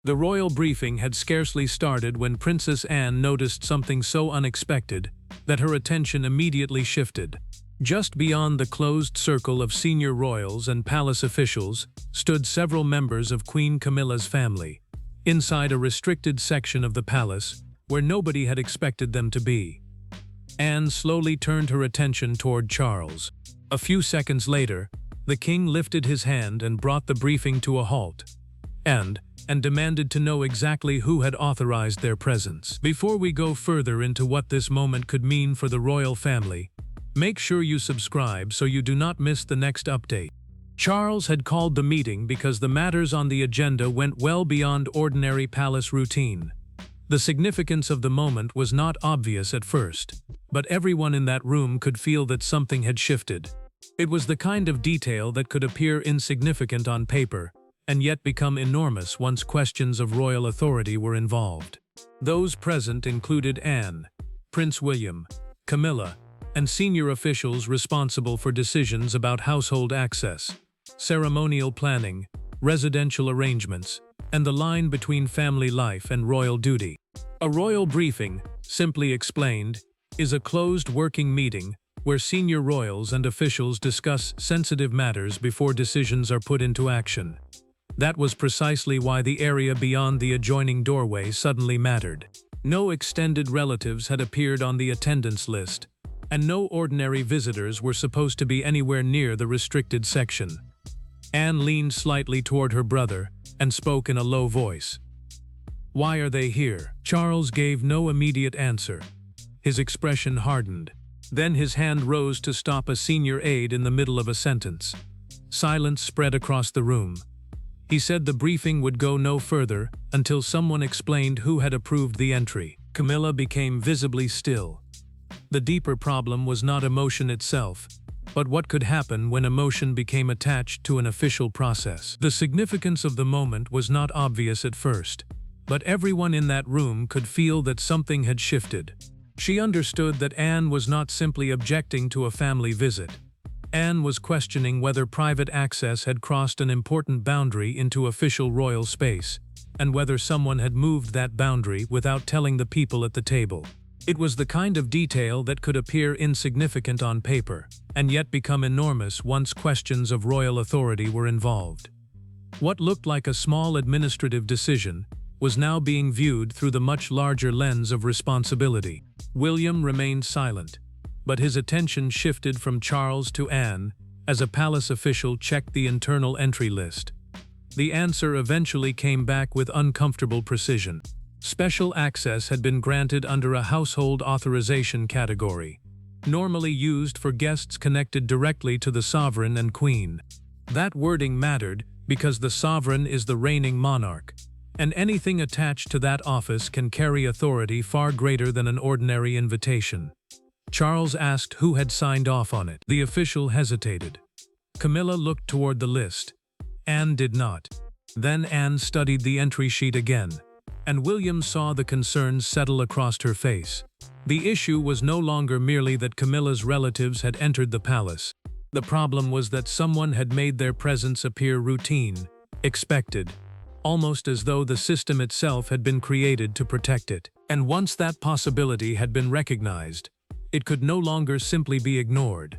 The royal briefing had scarcely started when Princess Anne noticed something so unexpected that her attention immediately shifted. Just beyond the closed circle of senior royals and palace officials stood several members of Queen Camilla's family, inside a restricted section of the palace where nobody had expected them to be. Anne slowly turned her attention toward Charles. A few seconds later, the king lifted his hand and brought the briefing to a halt, and demanded to know exactly who had authorized their presence. Before we go further into what this moment could mean for the royal family, make sure you subscribe so you do not miss the next update. Charles had called the meeting because the matters on the agenda went well beyond ordinary palace routine. The significance of the moment was not obvious at first, but everyone in that room could feel that something had shifted. It was the kind of detail that could appear insignificant on paper, and yet become enormous once questions of royal authority were involved. Those present included Anne, Prince William, Camilla, and senior officials responsible for decisions about household access, ceremonial planning, residential arrangements, and the line between family life and royal duty. A royal briefing, simply explained, is a closed working meeting where senior royals and officials discuss sensitive matters before decisions are put into action. That was precisely why the area beyond the adjoining doorway suddenly mattered. No extended relatives had appeared on the attendance list, and no ordinary visitors were supposed to be anywhere near the restricted section. Anne leaned slightly toward her brother and spoke in a low voice. "Why are they here?" Charles gave no immediate answer. His expression hardened. Then his hand rose to stop a senior aide in the middle of a sentence. Silence spread across the room. He said the briefing would go no further until someone explained who had approved the entry. Camilla became visibly still. The deeper problem was not emotion itself, but what could happen when emotion became attached to an official process. The significance of the moment was not obvious at first, but everyone in that room could feel that something had shifted. She understood that Anne was not simply objecting to a family visit. Anne was questioning whether private access had crossed an important boundary into official royal space, and whether someone had moved that boundary without telling the people at the table. It was the kind of detail that could appear insignificant on paper, and yet become enormous once questions of royal authority were involved. What looked like a small administrative decision was now being viewed through the much larger lens of responsibility. William remained silent, but his attention shifted from Charles to Anne as a palace official checked the internal entry list. The answer eventually came back with uncomfortable precision. Special access had been granted under a household authorization category, normally used for guests connected directly to the sovereign and queen. That wording mattered because the sovereign is the reigning monarch, and anything attached to that office can carry authority far greater than an ordinary invitation. Charles asked who had signed off on it. The official hesitated. Camilla looked toward the list. Anne did not. Then Anne studied the entry sheet again, and William saw the concerns settle across her face. The issue was no longer merely that Camilla's relatives had entered the palace. The problem was that someone had made their presence appear routine, expected, almost as though the system itself had been created to protect it. And once that possibility had been recognized, it could no longer simply be ignored.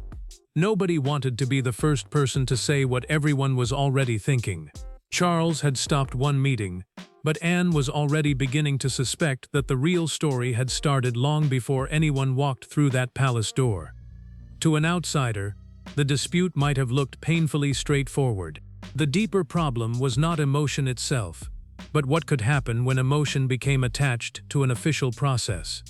Nobody wanted to be the first person to say what everyone was already thinking. Charles had stopped one meeting, but Anne was already beginning to suspect that the real story had started long before anyone walked through that palace door. To an outsider, the dispute might have looked painfully straightforward. The deeper problem was not emotion itself, but what could happen when emotion became attached to an official process.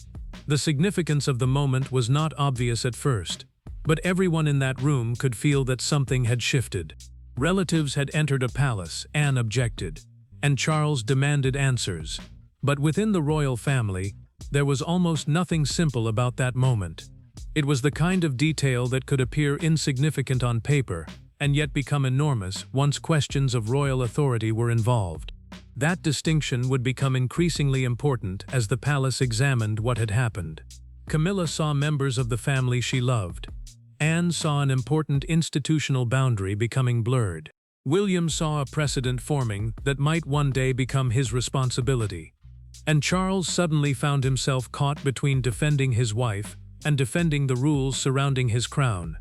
The significance of the moment was not obvious at first, but everyone in that room could feel that something had shifted. Relatives had entered a palace, Anne objected, and Charles demanded answers. But within the royal family, there was almost nothing simple about that moment. It was the kind of detail that could appear insignificant on paper, and yet become enormous once questions of royal authority were involved. That distinction would become increasingly important as the palace examined what had happened. Camilla saw members of the family she loved. Anne saw an important institutional boundary becoming blurred. William saw a precedent forming that might one day become his responsibility. And Charles suddenly found himself caught between defending his wife and defending the rules surrounding his crown.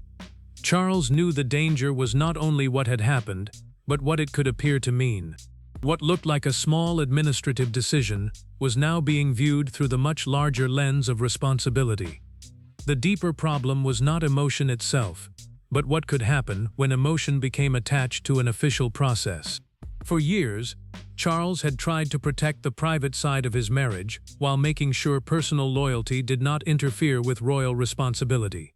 Charles knew the danger was not only what had happened, but what it could appear to mean. What looked like a small administrative decision was now being viewed through the much larger lens of responsibility. The deeper problem was not emotion itself, but what could happen when emotion became attached to an official process. For years, Charles had tried to protect the private side of his marriage while making sure personal loyalty did not interfere with royal responsibility.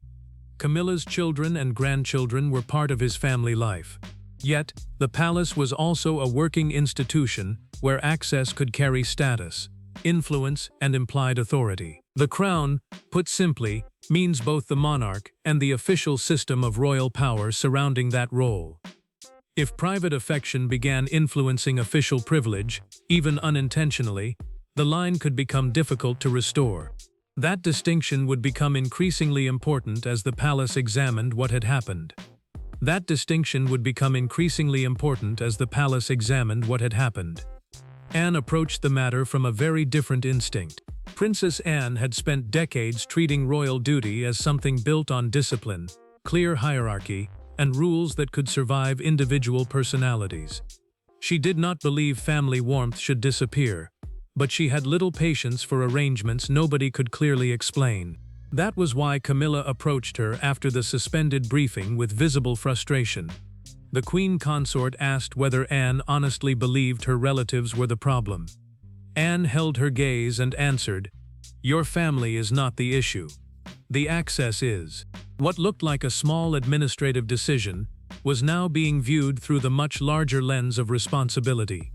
Camilla's children and grandchildren were part of his family life. Yet, the palace was also a working institution where access could carry status, influence, and implied authority. The crown, put simply, means both the monarch and the official system of royal power surrounding that role. If private affection began influencing official privilege, even unintentionally, the line could become difficult to restore. That distinction would become increasingly important as the palace examined what had happened. Anne approached the matter from a very different instinct. Princess Anne had spent decades treating royal duty as something built on discipline, clear hierarchy, and rules that could survive individual personalities. She did not believe family warmth should disappear, but she had little patience for arrangements nobody could clearly explain. That was why Camilla approached her after the suspended briefing with visible frustration. The Queen Consort asked whether Anne honestly believed her relatives were the problem. Anne held her gaze and answered, "Your family is not the issue. The access is." What looked like a small administrative decision was now being viewed through the much larger lens of responsibility.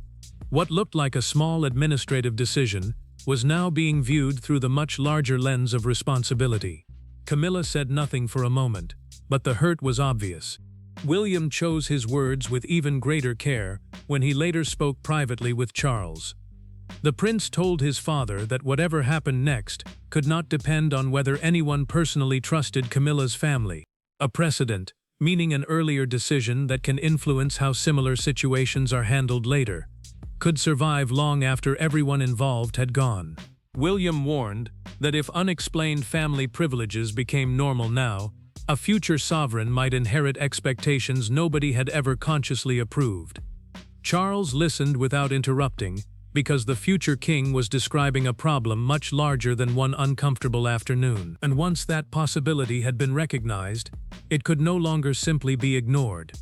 Camilla said nothing for a moment, but the hurt was obvious. William chose his words with even greater care when he later spoke privately with Charles. The prince told his father that whatever happened next could not depend on whether anyone personally trusted Camilla's family. A precedent, meaning an earlier decision that can influence how similar situations are handled later, could survive long after everyone involved had gone. William warned that if unexplained family privileges became normal now, a future sovereign might inherit expectations nobody had ever consciously approved. Charles listened without interrupting, because the future king was describing a problem much larger than one uncomfortable afternoon. And once that possibility had been recognized, it could no longer simply be ignored.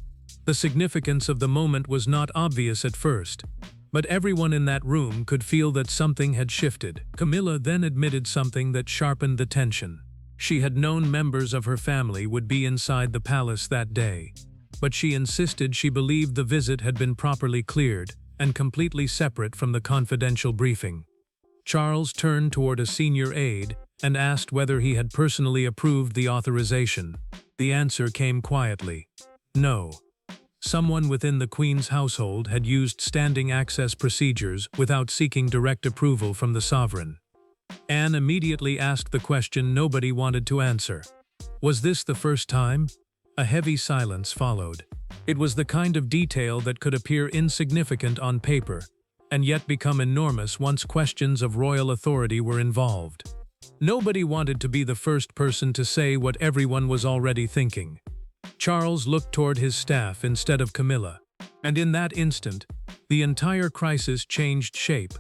The significance of the moment was not obvious at first, but everyone in that room could feel that something had shifted. Camilla then admitted something that sharpened the tension. She had known members of her family would be inside the palace that day, but she insisted she believed the visit had been properly cleared and completely separate from the confidential briefing. Charles turned toward a senior aide and asked whether he had personally approved the authorization. The answer came quietly. No. Someone within the Queen's household had used standing access procedures without seeking direct approval from the sovereign. Anne immediately asked the question nobody wanted to answer. Was this the first time? A heavy silence followed. It was the kind of detail that could appear insignificant on paper, and yet become enormous once questions of royal authority were involved. Nobody wanted to be the first person to say what everyone was already thinking. Charles looked toward his staff instead of Camilla, and in that instant, the entire crisis changed shape.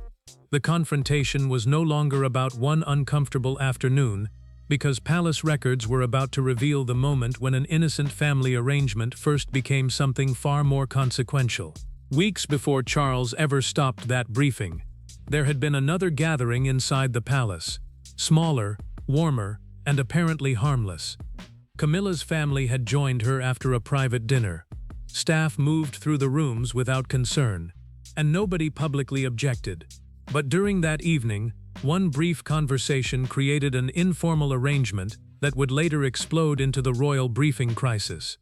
The confrontation was no longer about one uncomfortable afternoon, because palace records were about to reveal the moment when an innocent family arrangement first became something far more consequential. Weeks before Charles ever stopped that briefing, there had been another gathering inside the palace, smaller, warmer, and apparently harmless. Camilla's family had joined her after a private dinner. Staff moved through the rooms without concern, and nobody publicly objected. But during that evening, one brief conversation created an informal arrangement that would later explode into the royal briefing crisis.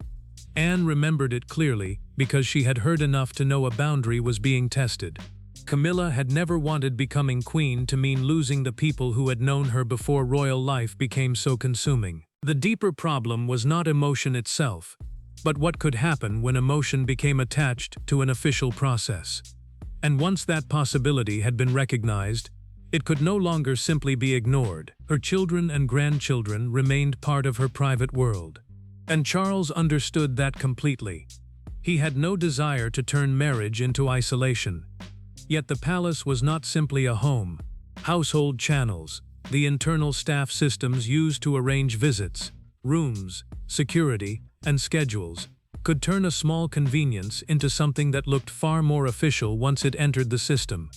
Anne remembered it clearly because she had heard enough to know a boundary was being tested. Camilla had never wanted becoming queen to mean losing the people who had known her before royal life became so consuming. The deeper problem was not emotion itself, But what could happen when emotion became attached to an official process? And once that possibility had been recognized, it could no longer simply be ignored. Her children and grandchildren remained part of her private world. And Charles understood that completely. He had no desire to turn marriage into isolation. Yet the palace was not simply a home. Household channels, the internal staff systems used to arrange visits, rooms, security, and schedules, could turn a small convenience into something that looked far more official once it entered the system.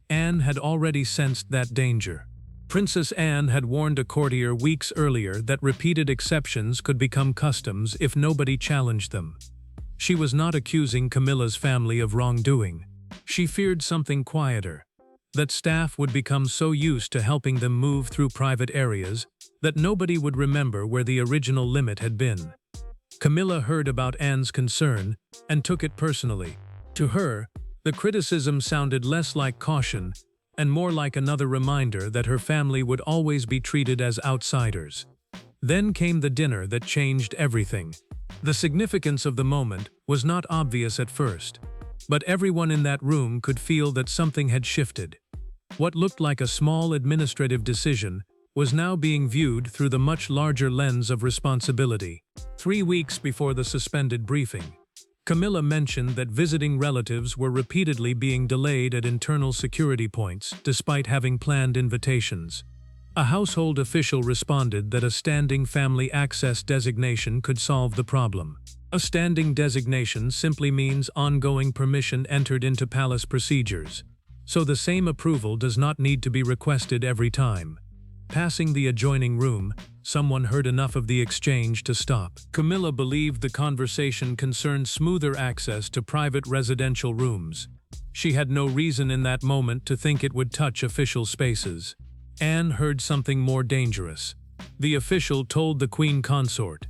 Anne had already sensed that danger. Princess Anne had warned a courtier weeks earlier that repeated exceptions could become customs if nobody challenged them. She was not accusing Camilla's family of wrongdoing. She feared something quieter, that staff would become so used to helping them move through private areas that nobody would remember where the original limit had been. Camilla heard about Anne's concern and took it personally. To her, the criticism sounded less like caution and more like another reminder that her family would always be treated as outsiders. Then came the dinner that changed everything. The significance of the moment was not obvious at first, but everyone in that room could feel that something had shifted. What looked like a small administrative decision was now being viewed through the much larger lens of responsibility. 3 weeks before the suspended briefing, Camilla mentioned that visiting relatives were repeatedly being delayed at internal security points despite having planned invitations. A household official responded that a standing family access designation could solve the problem. A standing designation simply means ongoing permission entered into palace procedures, so the same approval does not need to be requested every time. Passing the adjoining room, someone heard enough of the exchange to stop. Camilla believed the conversation concerned smoother access to private residential rooms. She had no reason in that moment to think it would touch official spaces. Anne heard something more dangerous. The official told the queen consort,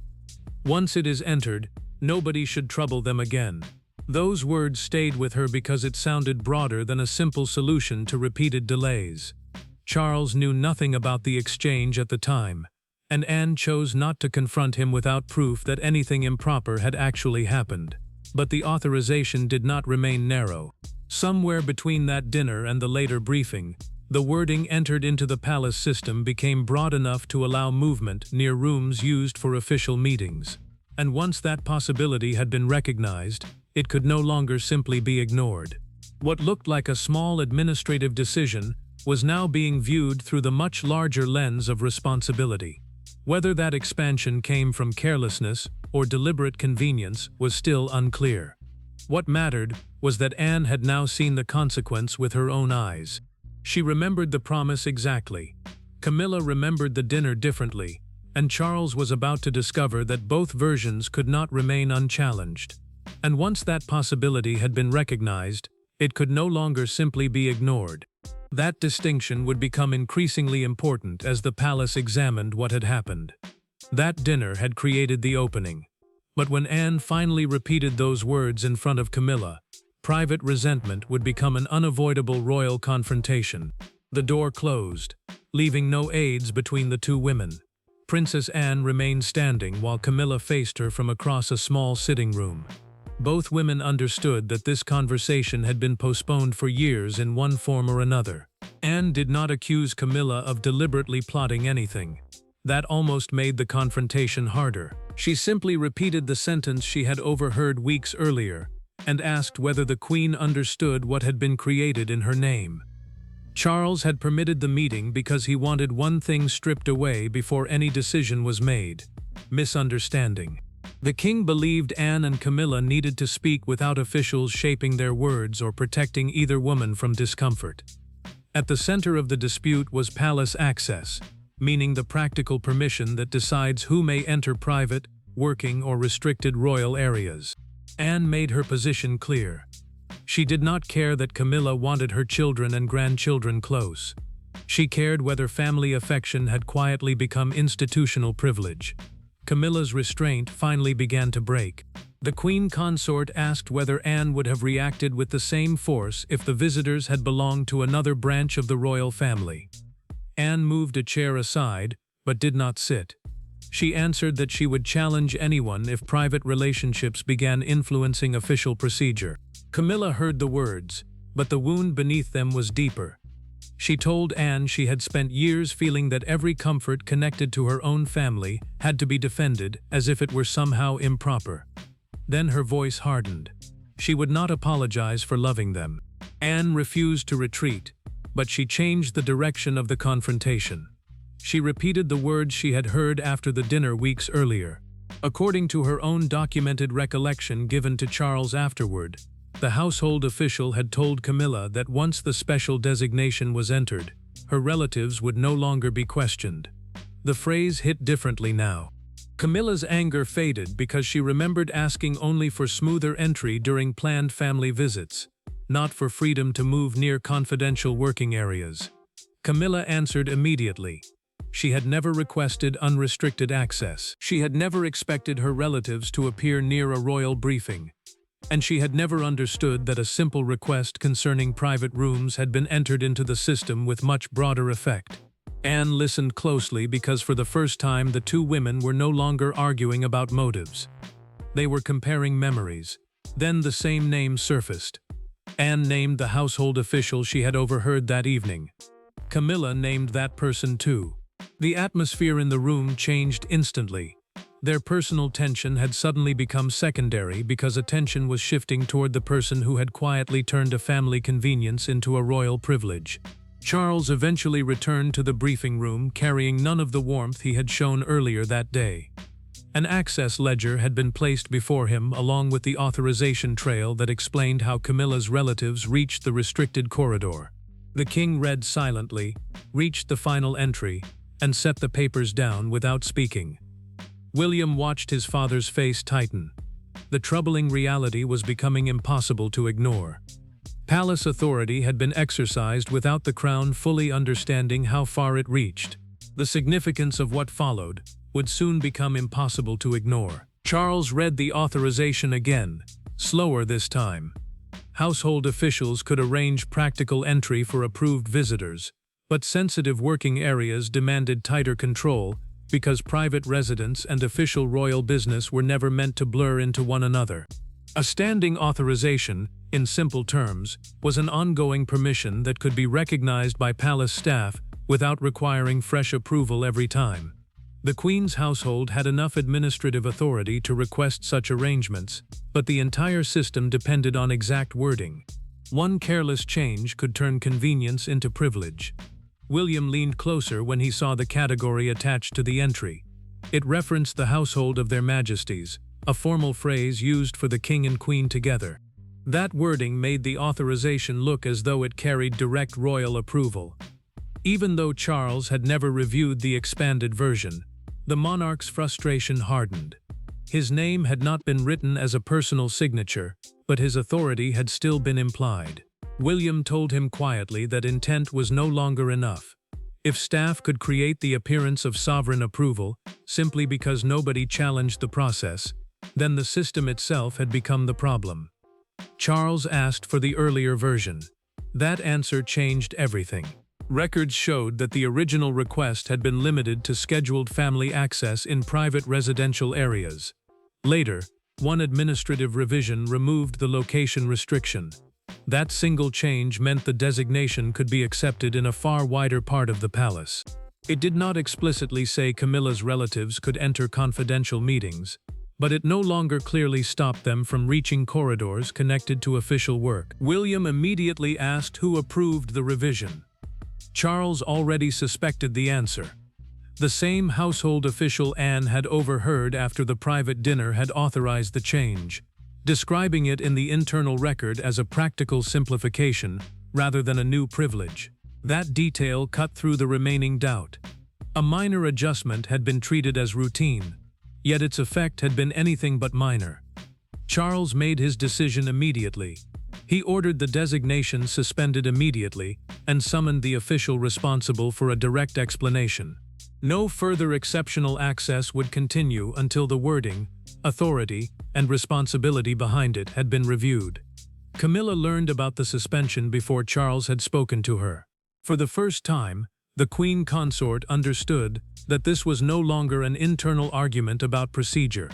"Once it is entered, nobody should trouble them again." Those words stayed with her because it sounded broader than a simple solution to repeated delays. Charles knew nothing about the exchange at the time, and Anne chose not to confront him without proof that anything improper had actually happened. But the authorization did not remain narrow. Somewhere between that dinner and the later briefing, the wording entered into the palace system became broad enough to allow movement near rooms used for official meetings. And once that possibility had been recognized, it could no longer simply be ignored. What looked like a small administrative decision was now being viewed through the much larger lens of responsibility. Whether that expansion came from carelessness or deliberate convenience was still unclear. What mattered was that Anne had now seen the consequence with her own eyes. She remembered the promise exactly. Camilla remembered the dinner differently, and Charles was about to discover that both versions could not remain unchallenged. And once that possibility had been recognized, it could no longer simply be ignored. That distinction would become increasingly important as the palace examined what had happened. That dinner had created the opening. But when Anne finally repeated those words in front of Camilla, private resentment would become an unavoidable royal confrontation. The door closed, leaving no aids between the two women. Princess Anne remained standing while Camilla faced her from across a small sitting room. Both women understood that this conversation had been postponed for years in one form or another. Anne did not accuse Camilla of deliberately plotting anything. That almost made the confrontation harder. She simply repeated the sentence she had overheard weeks earlier and asked whether the queen understood what had been created in her name. Charles had permitted the meeting because he wanted one thing stripped away before any decision was made: misunderstanding. The king believed Anne and Camilla needed to speak without officials shaping their words or protecting either woman from discomfort. At the center of the dispute was palace access, meaning the practical permission that decides who may enter private, working, or restricted royal areas. Anne made her position clear. She did not care that Camilla wanted her children and grandchildren close. She cared whether family affection had quietly become institutional privilege. Camilla's restraint finally began to break. The queen consort asked whether Anne would have reacted with the same force if the visitors had belonged to another branch of the royal family. Anne moved a chair aside, but did not sit. She answered that she would challenge anyone if private relationships began influencing official procedure. Camilla heard the words, but the wound beneath them was deeper. She told Anne she had spent years feeling that every comfort connected to her own family had to be defended as if it were somehow improper. Then her voice hardened. She would not apologize for loving them. Anne refused to retreat, but she changed the direction of the confrontation. She repeated the words she had heard after the dinner weeks earlier. According to her own documented recollection given to Charles afterward, the household official had told Camilla that once the special designation was entered, her relatives would no longer be questioned. The phrase hit differently now. Camilla's anger faded because she remembered asking only for smoother entry during planned family visits, not for freedom to move near confidential working areas. Camilla answered immediately. She had never requested unrestricted access. She had never expected her relatives to appear near a royal briefing. And she had never understood that a simple request concerning private rooms had been entered into the system with much broader effect. Anne listened closely because for the first time the two women were no longer arguing about motives. They were comparing memories. Then the same name surfaced. Anne named the household official she had overheard that evening. Camilla named that person too. The atmosphere in the room changed instantly. Their personal tension had suddenly become secondary because attention was shifting toward the person who had quietly turned a family convenience into a royal privilege. Charles eventually returned to the briefing room carrying none of the warmth he had shown earlier that day. An access ledger had been placed before him along with the authorization trail that explained how Camilla's relatives reached the restricted corridor. The king read silently, reached the final entry, and set the papers down without speaking. William watched his father's face tighten. The troubling reality was becoming impossible to ignore. Palace authority had been exercised without the crown fully understanding how far it reached. The significance of what followed would soon become impossible to ignore. Charles read the authorization again, slower this time. Household officials could arrange practical entry for approved visitors, but sensitive working areas demanded tighter control because private residence and official royal business were never meant to blur into one another. A standing authorization, in simple terms, was an ongoing permission that could be recognized by palace staff without requiring fresh approval every time. The Queen's household had enough administrative authority to request such arrangements, but the entire system depended on exact wording. One careless change could turn convenience into privilege. William leaned closer when he saw the category attached to the entry. It referenced the household of their majesties, a formal phrase used for the king and queen together. That wording made the authorization look as though it carried direct royal approval. Even though Charles had never reviewed the expanded version, the monarch's frustration hardened. His name had not been written as a personal signature, but his authority had still been implied. William told him quietly that intent was no longer enough. If staff could create the appearance of sovereign approval simply because nobody challenged the process, then the system itself had become the problem. Charles asked for the earlier version. That answer changed everything. Records showed that the original request had been limited to scheduled family access in private residential areas. Later, one administrative revision removed the location restriction. That single change meant the designation could be accepted in a far wider part of the palace. It did not explicitly say Camilla's relatives could enter confidential meetings, but it no longer clearly stopped them from reaching corridors connected to official work. William immediately asked who approved the revision. Charles already suspected the answer. The same household official Anne had overheard after the private dinner had authorized the change, describing it in the internal record as a practical simplification rather than a new privilege. That detail cut through the remaining doubt. A minor adjustment had been treated as routine, yet its effect had been anything but minor. Charles made his decision immediately. He ordered the designation suspended immediately and summoned the official responsible for a direct explanation. No further exceptional access would continue until the wording, authority, and responsibility behind it had been reviewed. Camilla learned about the suspension before Charles had spoken to her. For the first time, The queen consort understood that this was no longer an internal argument about procedure.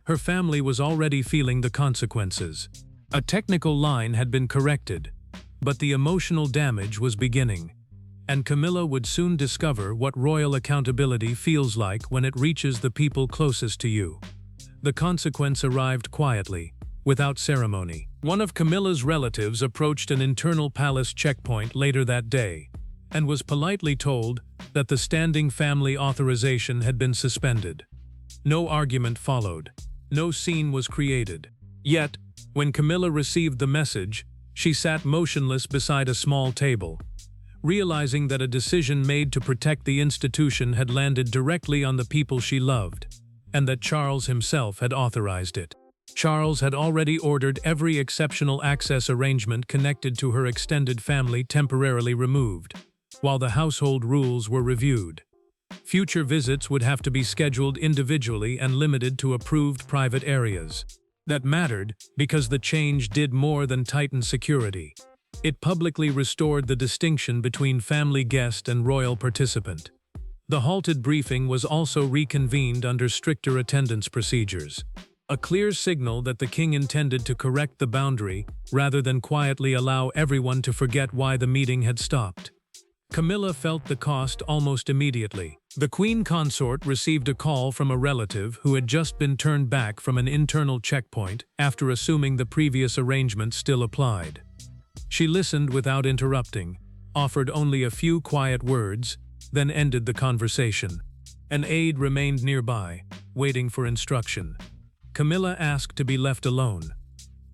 Her family was already feeling the consequences. A technical line had been corrected, but the emotional damage was beginning. And Camilla would soon discover what royal accountability feels like when it reaches the people closest to you. The consequence arrived quietly, without ceremony. One of Camilla's relatives approached an internal palace checkpoint later that day, and was politely told that the standing family authorization had been suspended. No argument followed. No scene was created. Yet, when Camilla received the message, she sat motionless beside a small table, realizing that a decision made to protect the institution had landed directly on the people she loved, and that Charles himself had authorized it. Charles had already ordered every exceptional access arrangement connected to her extended family temporarily removed, while the household rules were reviewed. Future visits would have to be scheduled individually and limited to approved private areas. That mattered because the change did more than tighten security. It publicly restored the distinction between family guest and royal participant. The halted briefing was also reconvened under stricter attendance procedures. A clear signal that the king intended to correct the boundary rather than quietly allow everyone to forget why the meeting had stopped. Camilla felt the cost almost immediately. The queen consort received a call from a relative who had just been turned back from an internal checkpoint after assuming the previous arrangement still applied. She listened without interrupting, offered only a few quiet words, then ended the conversation. An aide remained nearby, waiting for instruction. Camilla asked to be left alone.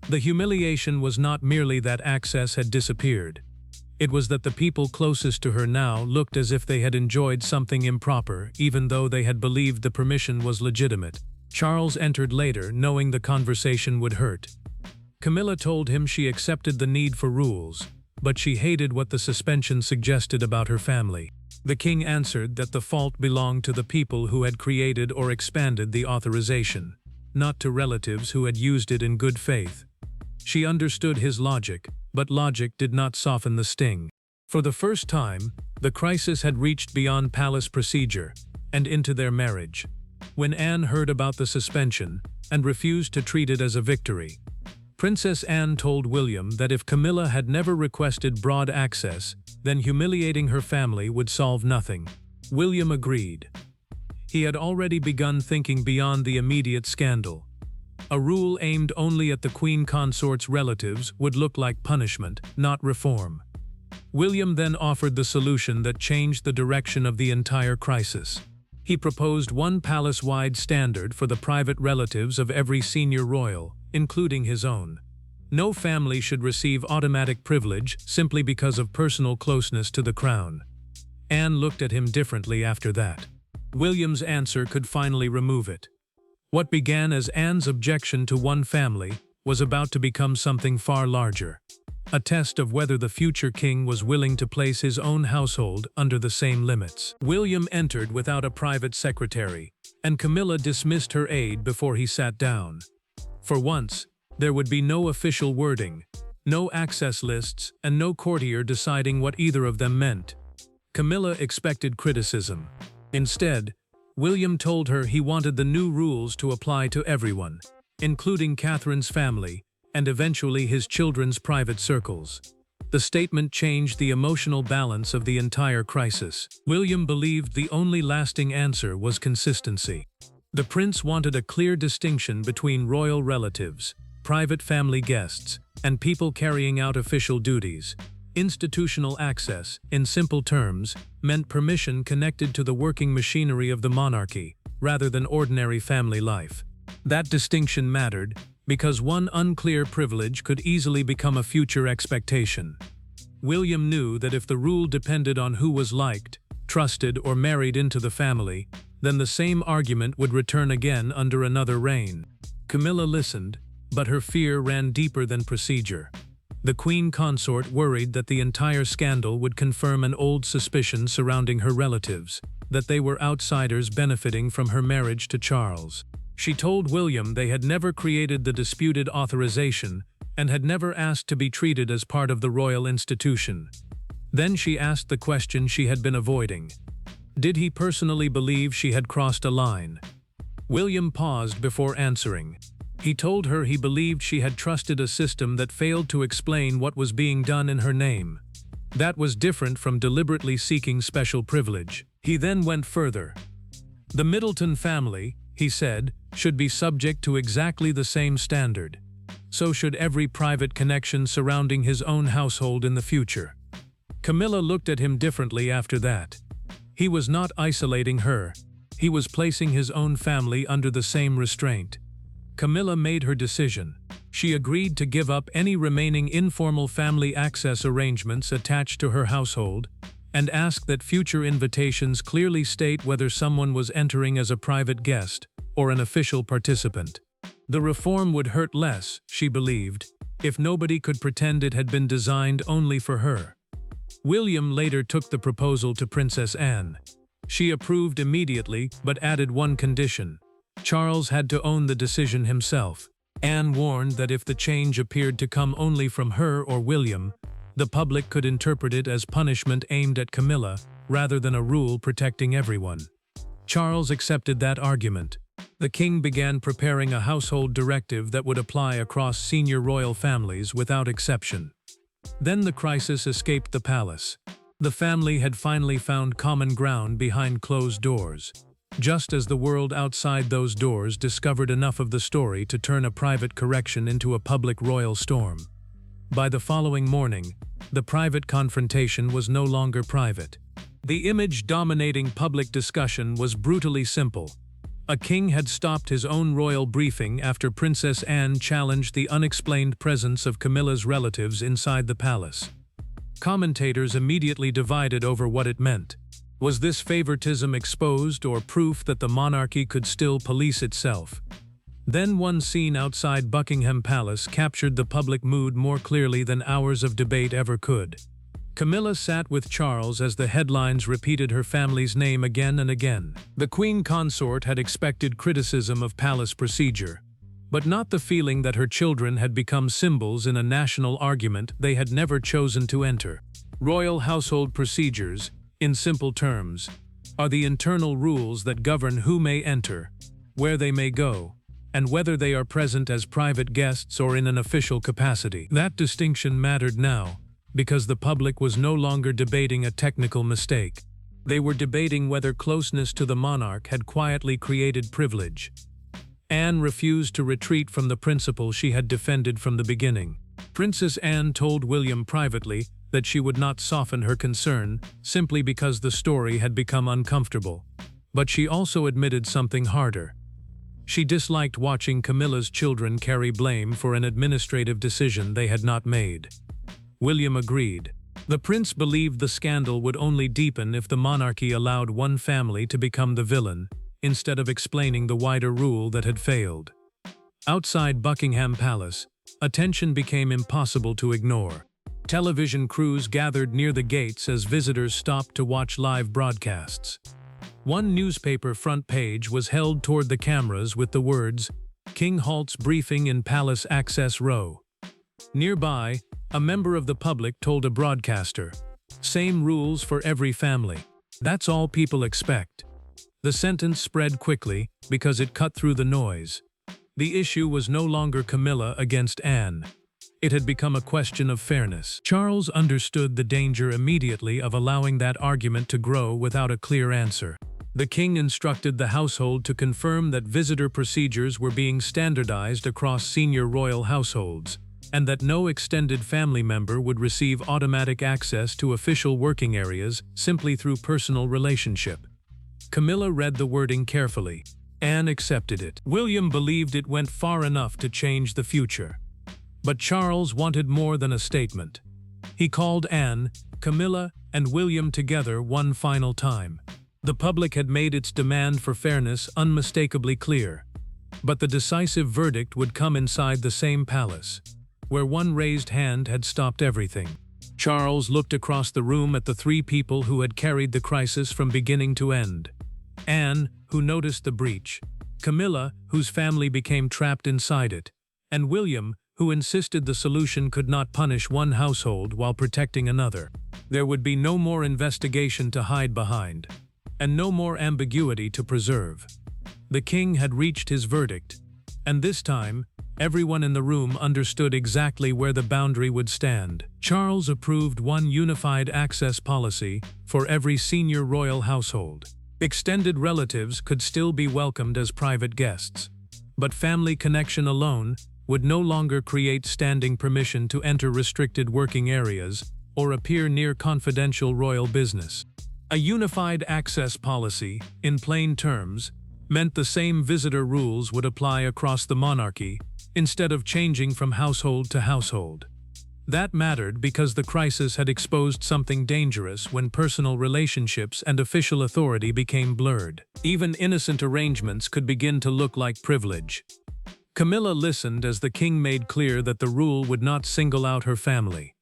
The humiliation was not merely that access had disappeared. It was that the people closest to her now looked as if they had enjoyed something improper, even though they had believed the permission was legitimate. Charles entered later, knowing the conversation would hurt. Camilla told him she accepted the need for rules, but she hated what the suspension suggested about her family. The king answered that the fault belonged to the people who had created or expanded the authorization, not to relatives who had used it in good faith. She understood his logic, but logic did not soften the sting. For the first time, the crisis had reached beyond palace procedure and into their marriage. When Anne heard about the suspension and refused to treat it as a victory, Princess Anne told William that if Camilla had never requested broad access, then humiliating her family would solve nothing. William agreed. He had already begun thinking beyond the immediate scandal. A rule aimed only at the queen consort's relatives would look like punishment, not reform. William then offered the solution that changed the direction of the entire crisis. He proposed one palace-wide standard for the private relatives of every senior royal, including his own. No family should receive automatic privilege simply because of personal closeness to the crown. Anne looked at him differently after that. William's answer could finally remove it. What began as Anne's objection to one family was about to become something far larger. A test of whether the future king was willing to place his own household under the same limits. William entered without a private secretary, and Camilla dismissed her aide before he sat down. For once, there would be no official wording, no access lists, and no courtier deciding what either of them meant. Camilla expected criticism. Instead, William told her he wanted the new rules to apply to everyone, including Catherine's family, and eventually his children's private circles. The statement changed the emotional balance of the entire crisis. William believed the only lasting answer was consistency. The prince wanted a clear distinction between royal relatives, private family guests, and people carrying out official duties. Institutional access, in simple terms, meant permission connected to the working machinery of the monarchy, rather than ordinary family life. That distinction mattered, because one unclear privilege could easily become a future expectation. William knew that if the rule depended on who was liked, trusted, or married into the family, then the same argument would return again under another reign. Camilla listened, but her fear ran deeper than procedure. The queen consort worried that the entire scandal would confirm an old suspicion surrounding her relatives, that they were outsiders benefiting from her marriage to Charles. She told William they had never created the disputed authorization and had never asked to be treated as part of the royal institution. Then she asked the question she had been avoiding. Did he personally believe she had crossed a line? William paused before answering. He told her he believed she had trusted a system that failed to explain what was being done in her name. That was different from deliberately seeking special privilege. He then went further. The Middleton family, he said, should be subject to exactly the same standard. So should every private connection surrounding his own household in the future. Camilla looked at him differently after that. He was not isolating her. He was placing his own family under the same restraint. Camilla made her decision. She agreed to give up any remaining informal family access arrangements attached to her household and ask that future invitations clearly state whether someone was entering as a private guest or an official participant. The reform would hurt less, she believed, if nobody could pretend it had been designed only for her. William later took the proposal to Princess Anne. She approved immediately but added one condition. Charles had to own the decision himself. Anne warned that if the change appeared to come only from her or William, the public could interpret it as punishment aimed at Camilla rather than a rule protecting everyone. Charles accepted that argument. The king began preparing a household directive that would apply across senior royal families without exception. Then the crisis escaped the palace. The family had finally found common ground behind closed doors, just as the world outside those doors discovered enough of the story to turn a private correction into a public royal storm. By the following morning, the private confrontation was no longer private. The image dominating public discussion was brutally simple. A king had stopped his own royal briefing after Princess Anne challenged the unexplained presence of Camilla's relatives inside the palace. Commentators immediately divided over what it meant. Was this favoritism exposed or proof that the monarchy could still police itself? Then one scene outside Buckingham Palace captured the public mood more clearly than hours of debate ever could. Camilla sat with Charles as the headlines repeated her family's name again and again. The Queen Consort had expected criticism of palace procedure, but not the feeling that her children had become symbols in a national argument they had never chosen to enter. Royal household procedures, in simple terms, are the internal rules that govern who may enter, where they may go, and whether they are present as private guests or in an official capacity. That distinction mattered now, because the public was no longer debating a technical mistake. They were debating whether closeness to the monarch had quietly created privilege. Anne refused to retreat from the principle she had defended from the beginning. Princess Anne told William privately that she would not soften her concern simply because the story had become uncomfortable. But she also admitted something harder. She disliked watching Camilla's children carry blame for an administrative decision they had not made. William agreed. The prince believed the scandal would only deepen if the monarchy allowed one family to become the villain, instead of explaining the wider rule that had failed. Outside Buckingham Palace, attention became impossible to ignore. Television crews gathered near the gates as visitors stopped to watch live broadcasts. One newspaper front page was held toward the cameras with the words, "King halts briefing in Palace Access Row." Nearby, a member of the public told a broadcaster, "Same rules for every family. That's all people expect." The sentence spread quickly because it cut through the noise. The issue was no longer Camilla against Anne. It had become a question of fairness. Charles understood the danger immediately of allowing that argument to grow without a clear answer. The king instructed the household to confirm that visitor procedures were being standardized across senior royal households, and that no extended family member would receive automatic access to official working areas simply through personal relationship. Camilla read the wording carefully. Anne accepted it. William believed it went far enough to change the future. But Charles wanted more than a statement. He called Anne, Camilla, and William together one final time. The public had made its demand for fairness unmistakably clear. But the decisive verdict would come inside the same palace, where one raised hand had stopped everything. Charles looked across the room at the three people who had carried the crisis from beginning to end. Anne, who noticed the breach, Camilla, whose family became trapped inside it, and William, who insisted the solution could not punish one household while protecting another. There would be no more investigation to hide behind, and no more ambiguity to preserve. The king had reached his verdict, and this time, everyone in the room understood exactly where the boundary would stand. Charles approved one unified access policy for every senior royal household. Extended relatives could still be welcomed as private guests, but family connection alone would no longer create standing permission to enter restricted working areas or appear near confidential royal business. A unified access policy, in plain terms, meant the same visitor rules would apply across the monarchy instead of changing from household to household. That mattered because the crisis had exposed something dangerous when personal relationships and official authority became blurred. Even innocent arrangements could begin to look like privilege. Camilla listened as the king made clear that the rule would not single out her family.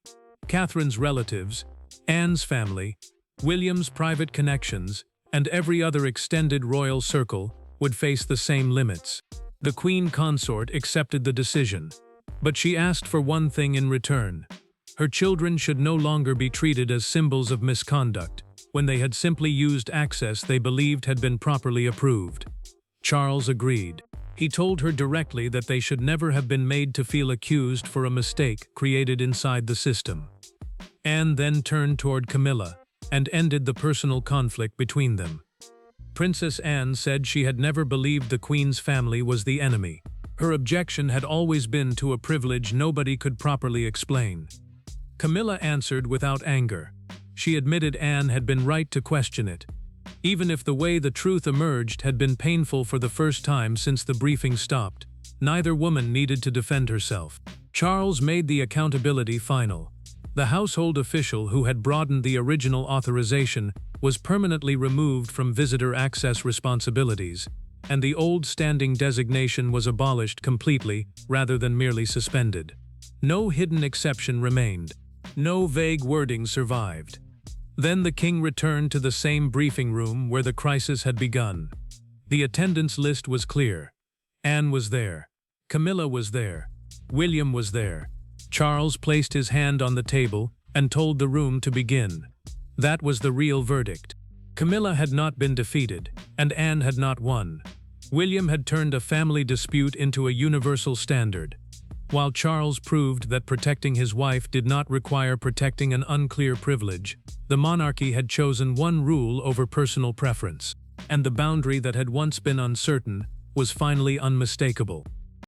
Catherine's relatives, Anne's family, William's private connections, and every other extended royal circle would face the same limits. The queen consort accepted the decision, but she asked for one thing in return. Her children should no longer be treated as symbols of misconduct when they had simply used access they believed had been properly approved. Charles agreed. He told her directly that they should never have been made to feel accused for a mistake created inside the system. Anne then turned toward Camilla and ended the personal conflict between them. Princess Anne said she had never believed the Queen's family was the enemy. Her objection had always been to a privilege nobody could properly explain. Camilla answered without anger. She admitted Anne had been right to question it, even if the way the truth emerged had been painful for the first time since the briefing stopped. Neither woman needed to defend herself. Charles made the accountability final. The household official who had broadened the original authorization was permanently removed from visitor access responsibilities, and the old standing designation was abolished completely rather than merely suspended. No hidden exception remained. No vague wording survived. Then the king returned to the same briefing room where the crisis had begun. The attendance list was clear. Anne was there. Camilla was there. William was there. Charles placed his hand on the table and told the room to begin. That was the real verdict. Camilla had not been defeated, and Anne had not won. William had turned a family dispute into a universal standard, while Charles proved that protecting his wife did not require protecting an unclear privilege. The monarchy had chosen one rule over personal preference, and the boundary that had once been uncertain was finally unmistakable.